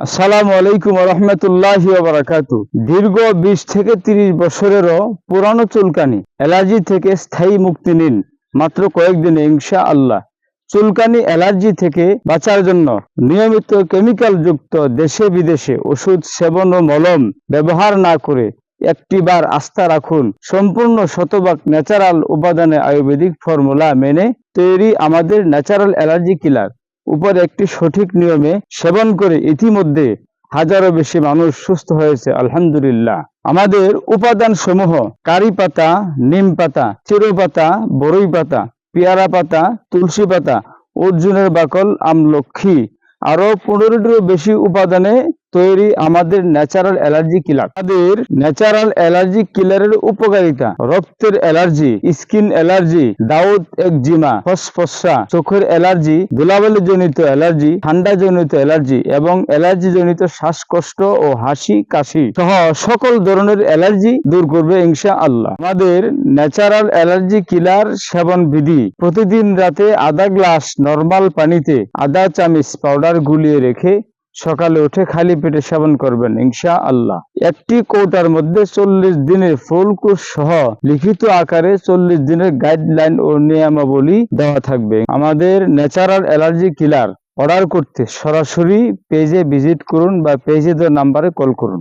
আসসালামু আলাইকুম রহমতুল্লাহি ওয়া বারাকাতু। দীর্ঘ 20 থেকে 30 বছরেরও পুরানো চুলকানি অ্যালার্জি থেকে স্থায়ী মুক্তি নিন মাত্র কয়েকদিনে ইনশাআল্লাহ। চুলকানি অ্যালার্জি থেকে বাঁচার জন্য নিয়মিত কেমিক্যাল যুক্ত দেশে বিদেশে ওষুধ সেবন ও মলম ব্যবহার না করে একটিবার আস্থা রাখুন সম্পূর্ণ শতভাগ ন্যাচারাল উপাদানে আয়ুর্বেদিক ফর্মুলা মেনে তৈরি আমাদের ন্যাচারাল অ্যালার্জি কিলার। উপর একটি সঠিক নিয়মে সেবন করে ইতিমধ্যে হাজারো বেশি মানুষ সুস্থ হয়েছে আলহামদুলিল্লাহ। আমাদের উপাদান সমূহ: কারি পাতা, নিম পাতা, চিরো পাতা, বরই পাতা, পেয়ারা পাতা, তুলসী পাতা, অর্জুনের বাকল, আমলক্ষী, আরো 15টিরও বেশি উপাদানে তৈরি আমাদের ন্যাচারাল অ্যালার্জি কিলার। আমাদের ন্যাচারাল অ্যালার্জি কিলারের উপকারিতা: রক্তের অ্যালার্জি, স্কিন অ্যালার্জি, দাউদ একজিমা, ফসফসা, চোখের অ্যালার্জি, ধুলাবালি জনিত অ্যালার্জি, ঠান্ডা জনিত অ্যালার্জি এবং অ্যালার্জি জনিত শ্বাসকষ্ট ও হাসি কাশি সহ সকল ধরনের অ্যালার্জি দূর করবে ইনশাআল্লাহ। আমাদের ন্যাচারাল অ্যালার্জি কিলার সেবন বিধি: প্রতিদিন রাতে আধা গ্লাস নরমাল পানিতে আধা চামচ পাউডার গুলিয়ে রেখে সকালে উঠে খালি পেটে সেবন করবেন ইনশাআল্লাহ। একটি কৌটার মধ্যে 40 দিনের ফুল কোর্স সহ লিখিত আকারে 40 দিনের গাইডলাইন ও নিয়মাবলী দেওয়া থাকবে। আমাদের ন্যাচারাল অ্যালার্জি কিলার অর্ডার করতে সরাসরি পেজে ভিজিট করুন বা পেজে দেওয়া নাম্বারে কল করুন।